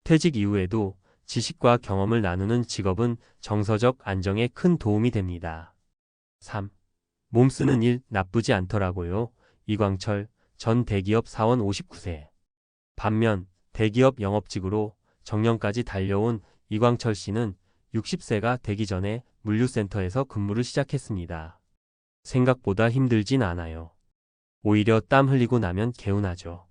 퇴직 이후에도 지식과 경험을 나누는 직업은 정서적 안정에 큰 도움이 됩니다. 3. 몸 쓰는 일 나쁘지 않더라고요. 이광철 전 대기업 사원 59세. 반면 대기업 영업직으로 정년까지 달려온 이광철 씨는 60세가 되기 전에 물류센터에서 근무를 시작했습니다. 생각보다 힘들진 않아요. 오히려 땀 흘리고 나면 개운하죠.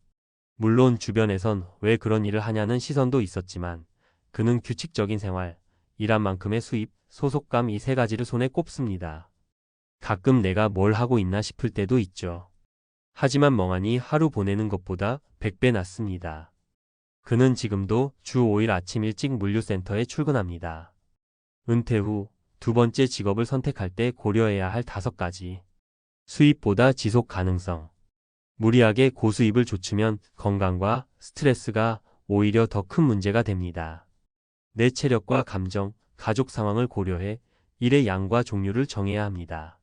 물론 주변에선 왜 그런 일을 하냐는 시선도 있었지만 그는 규칙적인 생활, 일한 만큼의 수입, 소속감 이 3가지를 손에 꼽습니다. 가끔 내가 뭘 하고 있나 싶을 때도 있죠. 하지만 멍하니 하루 보내는 것보다 100배 낫습니다. 그는 지금도 주 5일 아침 일찍 물류센터에 출근합니다. 은퇴 후 두 번째 직업을 선택할 때 고려해야 할 5가지. 수입보다 지속 가능성. 무리하게 고수입을 좇으면 건강과 스트레스가 오히려 더 큰 문제가 됩니다. 내 체력과 감정, 가족 상황을 고려해 일의 양과 종류를 정해야 합니다.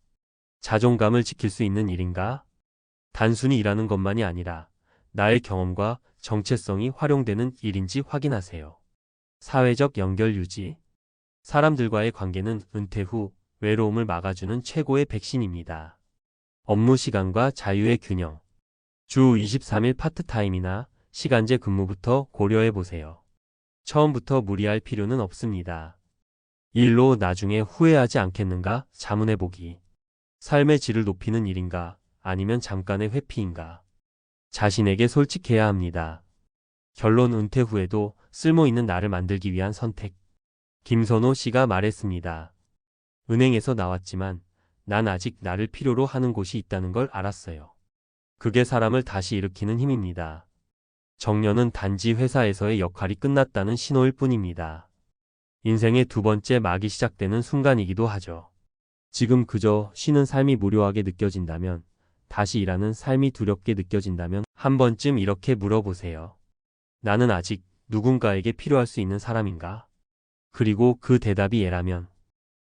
자존감을 지킬 수 있는 일인가? 단순히 일하는 것만이 아니라 나의 경험과 정체성이 활용되는 일인지 확인하세요. 사회적 연결 유지. 사람들과의 관계는 은퇴 후 외로움을 막아주는 최고의 백신입니다. 업무 시간과 자유의 균형. 주 23일 파트타임이나 시간제 근무부터 고려해 보세요. 처음부터 무리할 필요는 없습니다. 일로 나중에 후회하지 않겠는가 자문해 보기. 삶의 질을 높이는 일인가 아니면 잠깐의 회피인가. 자신에게 솔직해야 합니다. 결론 은퇴 후에도 쓸모있는 나를 만들기 위한 선택. 김선호 씨가 말했습니다. 은행에서 나왔지만 난 아직 나를 필요로 하는 곳이 있다는 걸 알았어요. 그게 사람을 다시 일으키는 힘입니다. 정년은 단지 회사에서의 역할이 끝났다는 신호일 뿐입니다. 인생의 두 번째 막이 시작되는 순간이기도 하죠. 지금 그저 쉬는 삶이 무료하게 느껴진다면, 다시 일하는 삶이 두렵게 느껴진다면 한 번쯤 이렇게 물어보세요. 나는 아직 누군가에게 필요할 수 있는 사람인가? 그리고 그 대답이 예라면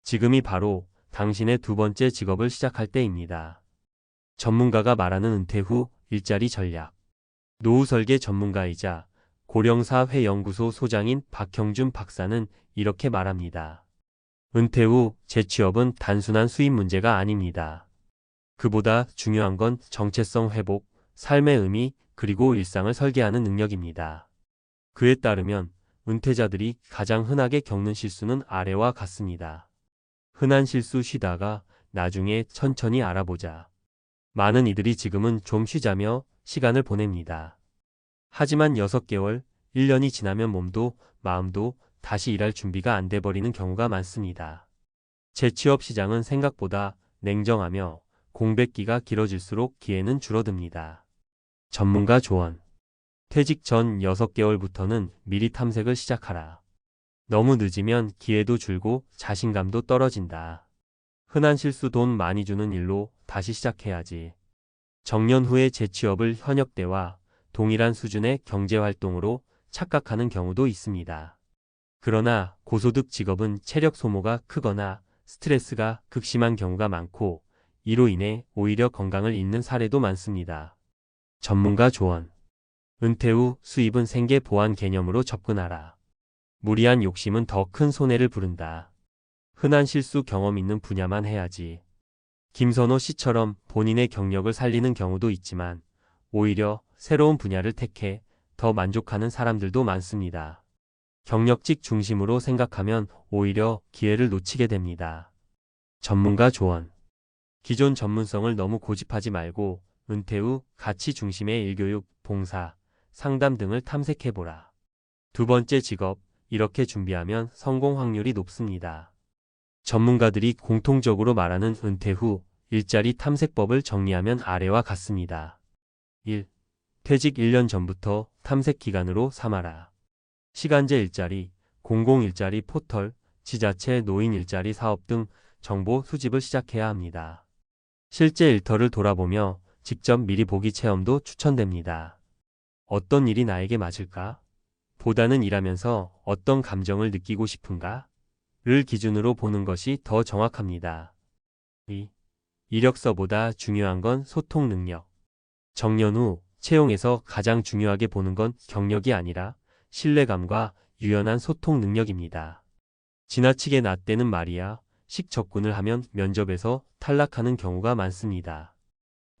지금이 바로 당신의 두 번째 직업을 시작할 때입니다. 전문가가 말하는 은퇴 후 일자리 전략. 노후 설계 전문가이자 고령사회연구소 소장인 박형준 박사는 이렇게 말합니다. 은퇴 후 재취업은 단순한 수입 문제가 아닙니다. 그보다 중요한 건 정체성 회복, 삶의 의미, 그리고 일상을 설계하는 능력입니다. 그에 따르면 은퇴자들이 가장 흔하게 겪는 실수는 아래와 같습니다. 흔한 실수 쉬다가 나중에 천천히 알아보자. 많은 이들이 지금은 좀 쉬자며 시간을 보냅니다. 하지만 6개월, 1년이 지나면 몸도 마음도 다시 일할 준비가 안 돼버리는 경우가 많습니다. 재취업 시장은 생각보다 냉정하며 공백기가 길어질수록 기회는 줄어듭니다. 전문가 조언. 퇴직 전 6개월부터는 미리 탐색을 시작하라. 너무 늦으면 기회도 줄고 자신감도 떨어진다. 흔한 실수 돈 많이 주는 일로 다시 시작해야지. 정년 후에 재취업을 현역 때와 동일한 수준의 경제활동으로 착각하는 경우도 있습니다. 그러나 고소득 직업은 체력 소모가 크거나 스트레스가 극심한 경우가 많고 이로 인해 오히려 건강을 잃는 사례도 많습니다. 전문가 조언. 은퇴 후 수입은 생계 보완 개념으로 접근하라. 무리한 욕심은 더 큰 손해를 부른다. 흔한 실수 경험 있는 분야만 해야지. 김선호 씨처럼 본인의 경력을 살리는 경우도 있지만 오히려 새로운 분야를 택해 더 만족하는 사람들도 많습니다. 경력직 중심으로 생각하면 오히려 기회를 놓치게 됩니다. 전문가 조언. 기존 전문성을 너무 고집하지 말고 은퇴 후 가치 중심의 일교육, 봉사, 상담 등을 탐색해보라. 두 번째 직업, 이렇게 준비하면 성공 확률이 높습니다. 전문가들이 공통적으로 말하는 은퇴 후 일자리 탐색법을 정리하면 아래와 같습니다. 1. 퇴직 1년 전부터 탐색 기간으로 삼아라. 시간제 일자리, 공공일자리 포털, 지자체 노인 일자리 사업 등 정보 수집을 시작해야 합니다. 실제 일터를 돌아보며 직접 미리 보기 체험도 추천됩니다. 어떤 일이 나에게 맞을까? 보다는 일하면서 어떤 감정을 느끼고 싶은가? 를 기준으로 보는 것이 더 정확합니다. 2. 이력서보다 중요한 건 소통 능력. 정년 후 채용에서 가장 중요하게 보는 건 경력이 아니라 신뢰감과 유연한 소통 능력입니다. 지나치게 낫대는 말이야 식 접근을 하면 면접에서 탈락하는 경우가 많습니다.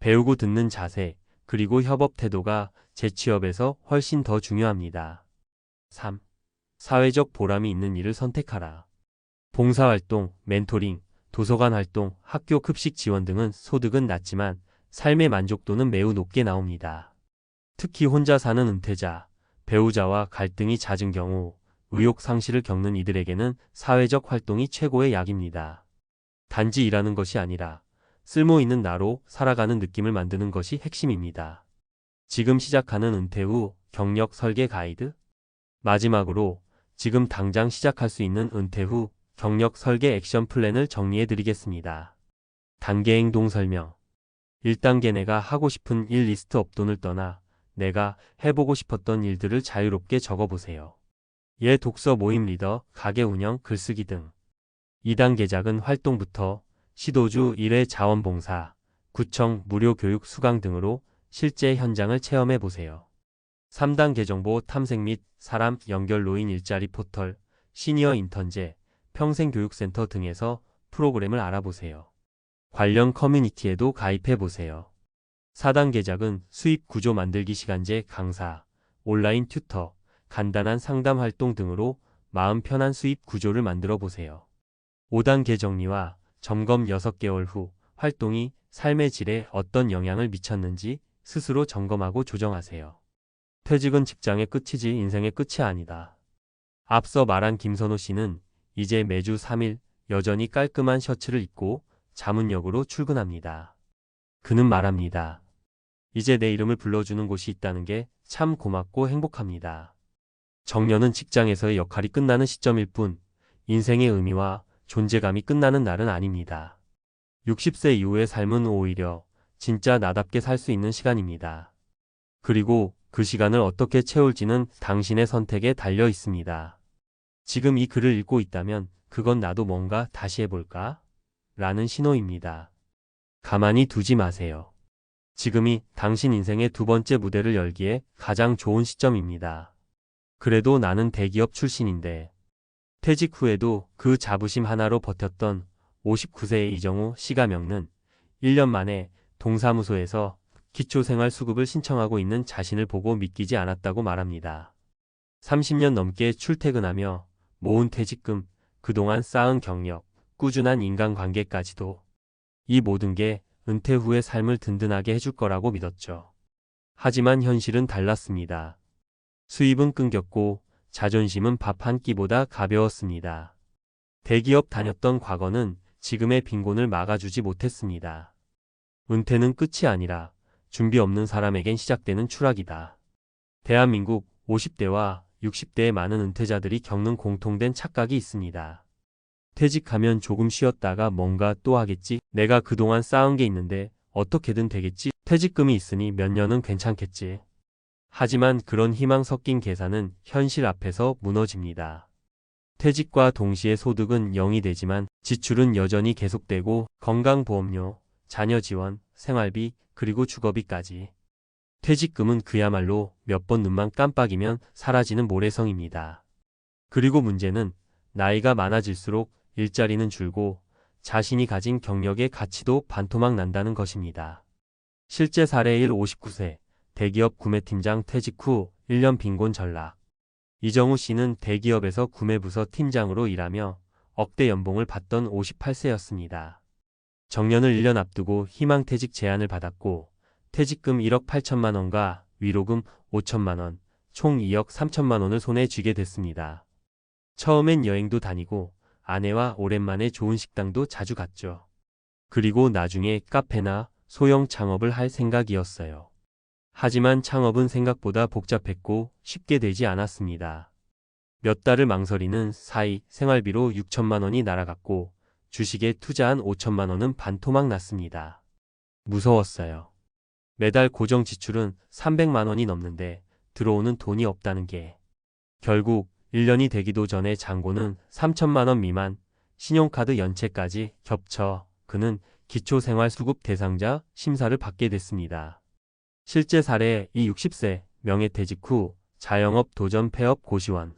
배우고 듣는 자세, 그리고 협업 태도가 재취업에서 훨씬 더 중요합니다. 3. 사회적 보람이 있는 일을 선택하라. 봉사활동, 멘토링, 도서관 활동, 학교 급식 지원 등은 소득은 낮지만 삶의 만족도는 매우 높게 나옵니다. 특히 혼자 사는 은퇴자, 배우자와 갈등이 잦은 경우 의욕 상실을 겪는 이들에게는 사회적 활동이 최고의 약입니다. 단지 일하는 것이 아니라 쓸모 있는 나로 살아가는 느낌을 만드는 것이 핵심입니다. 지금 시작하는 은퇴 후 경력 설계 가이드. 마지막으로 지금 당장 시작할 수 있는 은퇴 후 경력 설계 액션 플랜을 정리해 드리겠습니다. 단계 행동 설명. 1단계 내가 하고 싶은 일 리스트 업돈을 떠나 내가 해보고 싶었던 일들을 자유롭게 적어보세요. 예 독서 모임 리더, 가게 운영, 글쓰기 등. 2단계 작은 활동부터 시도주 1회 자원봉사, 구청 무료 교육 수강 등으로 실제 현장을 체험해 보세요. 3단계 정보 탐색 및 사람 연결 노인 일자리 포털, 시니어 인턴제, 평생교육센터 등에서 프로그램을 알아보세요. 관련 커뮤니티에도 가입해 보세요. 4단계 작은 수입 구조 만들기 시간제 강사, 온라인 튜터, 간단한 상담 활동 등으로 마음 편한 수입 구조를 만들어 보세요. 5단계 정리와 점검 6개월 후 활동이 삶의 질에 어떤 영향을 미쳤는지 스스로 점검하고 조정하세요. 퇴직은 직장의 끝이지 인생의 끝이 아니다. 앞서 말한 김선호 씨는 이제 매주 3일 여전히 깔끔한 셔츠를 입고 자문역으로 출근합니다. 그는 말합니다. 이제 내 이름을 불러주는 곳이 있다는 게 참 고맙고 행복합니다. 정년은 직장에서의 역할이 끝나는 시점일 뿐 인생의 의미와 존재감이 끝나는 날은 아닙니다. 60세 이후의 삶은 오히려 진짜 나답게 살 수 있는 시간입니다. 그리고 그 시간을 어떻게 채울지는 당신의 선택에 달려 있습니다. 지금 이 글을 읽고 있다면 그건 나도 뭔가 다시 해볼까? 라는 신호입니다. 가만히 두지 마세요. 지금이 당신 인생의 두 번째 무대를 열기에 가장 좋은 시점입니다. 그래도 나는 대기업 출신인데 퇴직 후에도 그 자부심 하나로 버텼던 59세의 이정우 씨가 겪는 1년 만에 동사무소에서 기초생활수급을 신청하고 있는 자신을 보고 믿기지 않았다고 말합니다. 30년 넘게 출퇴근하며 모은 퇴직금, 그동안 쌓은 경력, 꾸준한 인간관계까지도 이 모든 게 은퇴 후의 삶을 든든하게 해줄 거라고 믿었죠. 하지만 현실은 달랐습니다. 수입은 끊겼고 자존심은 밥 한 끼보다 가벼웠습니다. 대기업 다녔던 과거는 지금의 빈곤을 막아주지 못했습니다. 은퇴는 끝이 아니라 준비 없는 사람에겐 시작되는 추락이다. 대한민국 50대와 60대의 많은 은퇴자들이 겪는 공통된 착각이 있습니다. 퇴직하면 조금 쉬었다가 뭔가 또 하겠지. 내가 그동안 쌓은 게 있는데 어떻게든 되겠지. 퇴직금이 있으니 몇 년은 괜찮겠지. 하지만 그런 희망 섞인 계산은 현실 앞에서 무너집니다. 퇴직과 동시에 소득은 0이 되지만 지출은 여전히 계속되고 건강보험료, 자녀 지원, 생활비, 그리고 주거비까지. 퇴직금은 그야말로 몇 번 눈만 깜빡이면 사라지는 모래성입니다. 그리고 문제는 나이가 많아질수록 일자리는 줄고 자신이 가진 경력의 가치도 반토막 난다는 것입니다. 실제 사례 1. 59세 대기업 구매팀장 퇴직 후 1년 빈곤 전락. 이정우 씨는 대기업에서 구매부서 팀장으로 일하며 억대 연봉을 받던 58세였습니다. 정년을 1년 앞두고 희망퇴직 제안을 받았고 퇴직금 1억 8천만 원과 위로금 5천만 원, 총 2억 3천만 원을 손에 쥐게 됐습니다. 처음엔 여행도 다니고 아내와 오랜만에 좋은 식당도 자주 갔죠. 그리고 나중에 카페나 소형 창업을 할 생각이었어요. 하지만 창업은 생각보다 복잡했고 쉽게 되지 않았습니다. 몇 달을 망설이는 사이 생활비로 6천만 원이 날아갔고 주식에 투자한 5천만 원은 반토막 났습니다. 무서웠어요. 매달 고정 지출은 300만 원이 넘는데 들어오는 돈이 없다는 게. 결국 1년이 되기도 전에 잔고는 3천만 원 미만, 신용카드 연체까지 겹쳐 그는 기초생활수급 대상자 심사를 받게 됐습니다. 실제 사례 이 60세 명예퇴직 후 자영업 도전 폐업 고시원.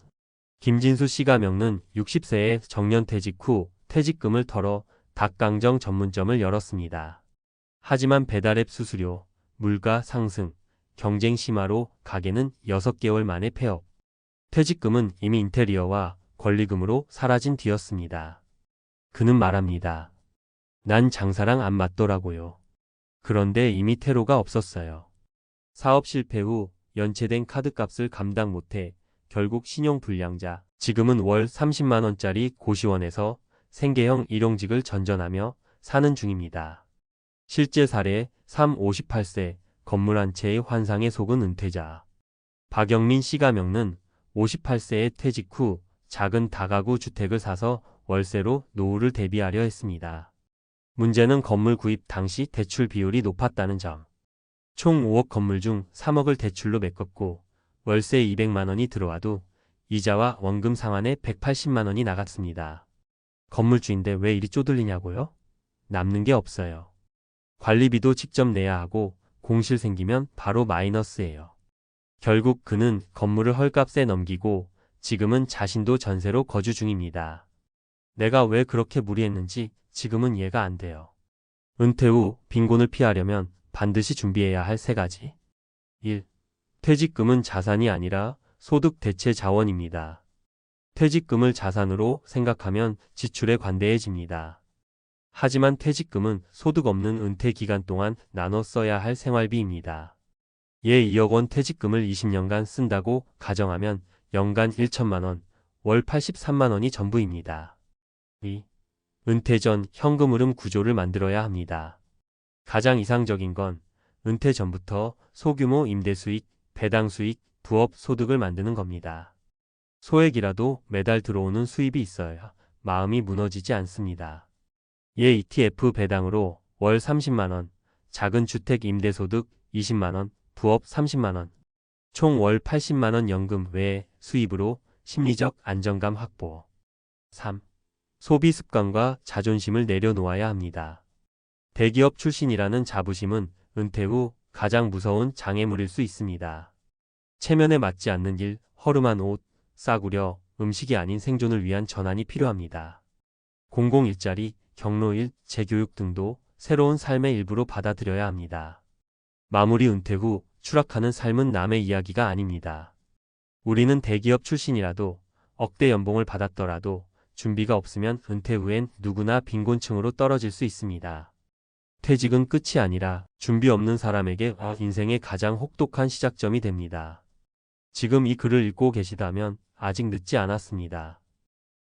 김진수 씨가 겪는 60세의 정년퇴직 후 퇴직금을 털어 닭강정 전문점을 열었습니다. 하지만 배달앱 수수료, 물가 상승, 경쟁 심화로 가게는 6개월 만에 폐업. 퇴직금은 이미 인테리어와 권리금으로 사라진 뒤였습니다. 그는 말합니다. 난 장사랑 안 맞더라고요. 그런데 이미 퇴로가 없었어요. 사업 실패 후 연체된 카드값을 감당 못해 결국 신용불량자. 지금은 월 30만 원짜리 고시원에서 생계형 일용직을 전전하며 사는 중입니다. 실제 사례 3. 58세 건물 한 채의 환상에 속은 은퇴자. 박영민 씨가 겪는 58세의 퇴직 후 작은 다가구 주택을 사서 월세로 노후를 대비하려 했습니다. 문제는 건물 구입 당시 대출 비율이 높았다는 점. 총 5억 건물 중 3억을 대출로 메꿨고 월세 200만 원이 들어와도 이자와 원금 상환에 180만 원이 나갔습니다. 건물주인데 왜 이리 쪼들리냐고요? 남는 게 없어요. 관리비도 직접 내야 하고 공실 생기면 바로 마이너스예요. 결국 그는 건물을 헐값에 넘기고 지금은 자신도 전세로 거주 중입니다. 내가 왜 그렇게 무리했는지 지금은 이해가 안 돼요. 은퇴 후 빈곤을 피하려면 반드시 준비해야 할 3가지. 1. 퇴직금은 자산이 아니라 소득 대체 자원입니다. 퇴직금을 자산으로 생각하면 지출에 관대해집니다. 하지만 퇴직금은 소득 없는 은퇴 기간 동안 나눠 써야 할 생활비입니다. 예 2억 원 퇴직금을 20년간 쓴다고 가정하면 연간 1천만 원, 월 83만 원이 전부입니다. 2. 은퇴 전 현금 흐름 구조를 만들어야 합니다. 가장 이상적인 건 은퇴 전부터 소규모 임대 수익, 배당 수익, 부업 소득을 만드는 겁니다. 소액이라도 매달 들어오는 수입이 있어야 마음이 무너지지 않습니다. 예 ETF 배당으로 월 30만 원, 작은 주택 임대소득 20만 원, 부업 30만 원, 총 월 80만 원 연금 외에 수입으로 심리적 안정감 확보. 3. 소비 습관과 자존심을 내려놓아야 합니다. 대기업 출신이라는 자부심은 은퇴 후 가장 무서운 장애물일 수 있습니다. 체면에 맞지 않는 일, 허름한 옷, 싸구려, 음식이 아닌 생존을 위한 전환이 필요합니다. 공공 일자리, 경로일, 재교육 등도 새로운 삶의 일부로 받아들여야 합니다. 마무리 은퇴 후 추락하는 삶은 남의 이야기가 아닙니다. 우리는 대기업 출신이라도 억대 연봉을 받았더라도 준비가 없으면 은퇴 후엔 누구나 빈곤층으로 떨어질 수 있습니다. 퇴직은 끝이 아니라 준비 없는 사람에게 인생의 가장 혹독한 시작점이 됩니다. 지금 이 글을 읽고 계시다면 아직 늦지 않았습니다.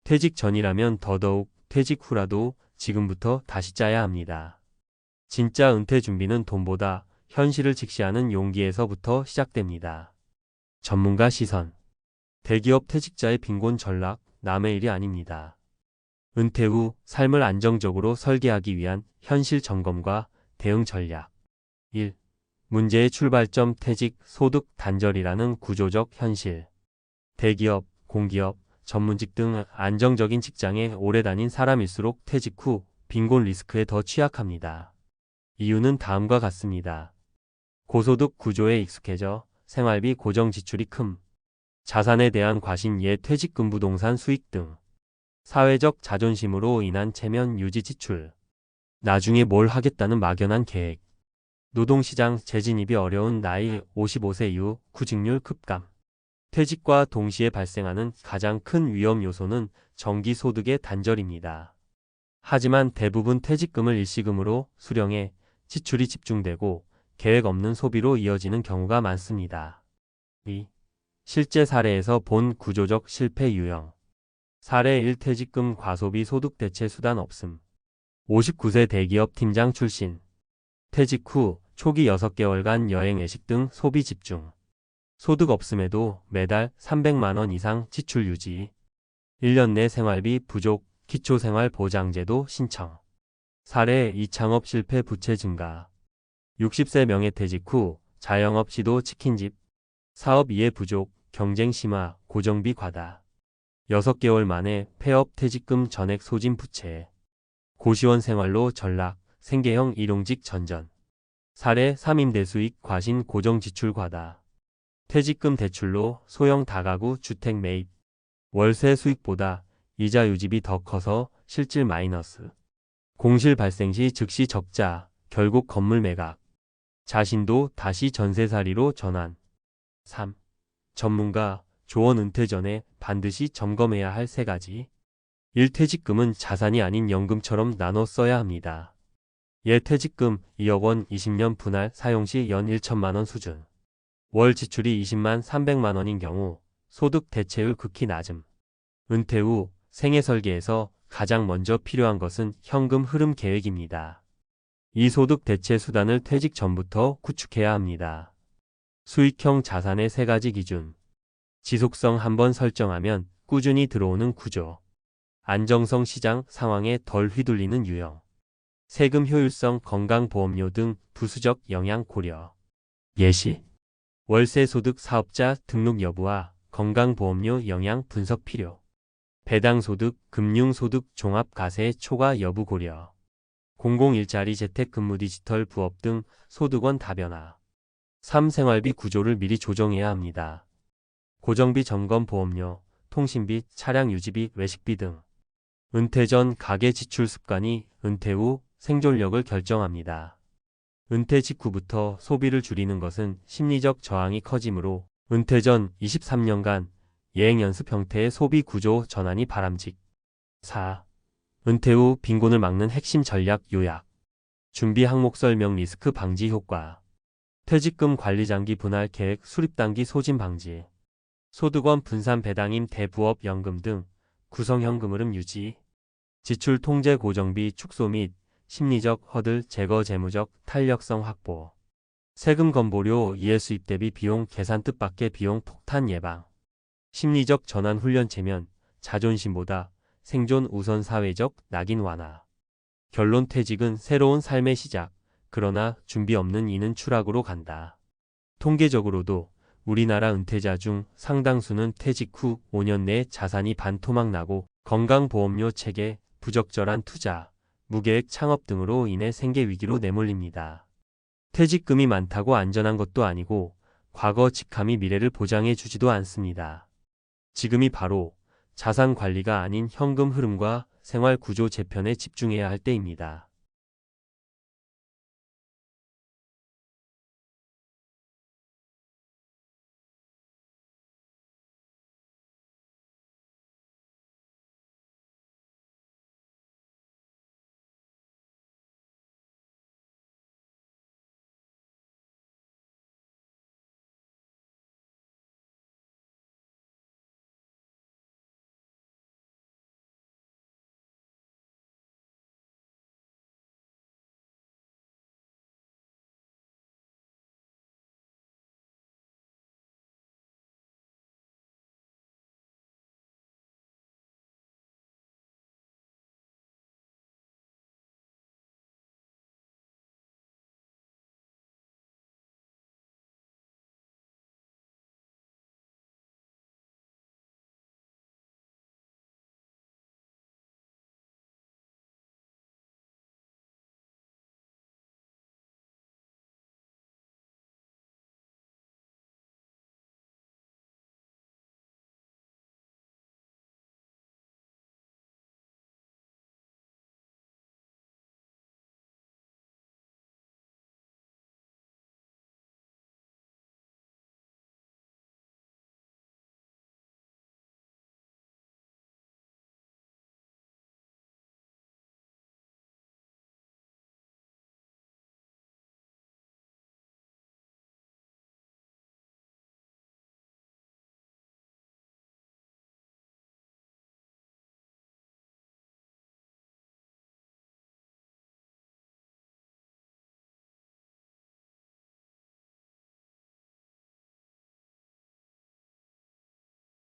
퇴직 전이라면 더더욱 퇴직 후라도 지금부터 다시 짜야 합니다. 진짜 은퇴 준비는 돈보다 현실을 직시하는 용기에서부터 시작됩니다. 전문가 시선. 대기업 퇴직자의 빈곤 전락, 남의 일이 아닙니다. 은퇴 후 삶을 안정적으로 설계하기 위한 현실 점검과 대응 전략. 1. 문제의 출발점 퇴직, 소득 단절이라는 구조적 현실. 대기업, 공기업, 전문직 등 안정적인 직장에 오래 다닌 사람일수록 퇴직 후 빈곤 리스크에 더 취약합니다. 이유는 다음과 같습니다. 고소득 구조에 익숙해져 생활비 고정 지출이 큼. 자산에 대한 과신 예 퇴직금 부동산 수익 등. 사회적 자존심으로 인한 체면 유지 지출. 나중에 뭘 하겠다는 막연한 계획. 노동시장 재진입이 어려운 나이 55세 이후 구직률 급감. 퇴직과 동시에 발생하는 가장 큰 위험 요소는 정기소득의 단절입니다. 하지만 대부분 퇴직금을 일시금으로 수령해 지출이 집중되고 계획 없는 소비로 이어지는 경우가 많습니다. 2. 실제 사례에서 본 구조적 실패 유형. 사례 1. 퇴직금 과소비 소득 대체 수단 없음. 59세 대기업 팀장 출신. 퇴직 후 초기 6개월간 여행 외식 등 소비 집중. 소득 없음에도 매달 300만 원 이상 지출 유지. 1년 내 생활비 부족, 기초생활보장제도 신청. 사례 2. 창업 실패 부채 증가. 60세 명예퇴직 후 자영업 시도 치킨집. 사업 이해 부족, 경쟁 심화, 고정비 과다. 6개월 만에 폐업 퇴직금 전액 소진 부채. 고시원 생활로 전락, 생계형 일용직 전전. 사례 3. 임대수익 과신 고정 지출 과다. 퇴직금 대출로 소형 다가구 주택 매입. 월세 수익보다 이자 유지비 더 커서 실질 마이너스. 공실 발생 시 즉시 적자, 결국 건물 매각. 자신도 다시 전세살이로 전환. 3. 전문가, 조언 은퇴 전에 반드시 점검해야 할 3가지. 1. 퇴직금은 자산이 아닌 연금처럼 나눠 써야 합니다. 예 퇴직금 2억 원 20년 분할 사용 시 연 1천만 원 수준. 월 지출이 20만 300만 원인 경우 소득 대체율 극히 낮음. 은퇴 후 생애 설계에서 가장 먼저 필요한 것은 현금 흐름 계획입니다. 이 소득 대체 수단을 퇴직 전부터 구축해야 합니다. 수익형 자산의 3가지 기준. 지속성 한번 설정하면 꾸준히 들어오는 구조. 안정성 시장 상황에 덜 휘둘리는 유형. 세금 효율성 건강보험료 등 부수적 영향 고려. 예시. 월세 소득 사업자 등록 여부와 건강보험료 영향 분석 필요. 배당소득, 금융소득 종합과세 초과 여부 고려. 공공일자리 재택근무 디지털 부업 등 소득원 다변화. 3. 생활비 구조를 미리 조정해야 합니다. 고정비 점검 보험료, 통신비, 차량 유지비, 외식비 등. 은퇴 전 가계 지출 습관이 은퇴 후 생존력을 결정합니다. 은퇴 직후부터 소비를 줄이는 것은 심리적 저항이 커지므로 은퇴 전 23년간 예행 연습 형태의 소비 구조 전환이 바람직. 4. 은퇴 후 빈곤을 막는 핵심 전략 요약. 준비 항목 설명 리스크 방지 효과. 퇴직금 관리 장기 분할 계획 수립 단기 소진 방지. 소득원 분산 배당임 대부업 연금 등 구성현금 흐름 유지. 지출 통제 고정비 축소 및 심리적 허들 제거 재무적 탄력성 확보. 세금 건보료 이해 수입 대비 비용 계산 뜻밖의 비용 폭탄 예방. 심리적 전환 훈련 체면 자존심보다 생존 우선 사회적 낙인 완화. 결론 퇴직은 새로운 삶의 시작. 그러나 준비 없는 이는 추락으로 간다. 통계적으로도 우리나라 은퇴자 중 상당수는 퇴직 후 5년 내에 자산이 반토막 나고 건강보험료 체계, 부적절한 투자, 무계획 창업 등으로 인해 생계 위기로 내몰립니다. 퇴직금이 많다고 안전한 것도 아니고 과거 직함이 미래를 보장해 주지도 않습니다. 지금이 바로 자산 관리가 아닌 현금 흐름과 생활 구조 재편에 집중해야 할 때입니다.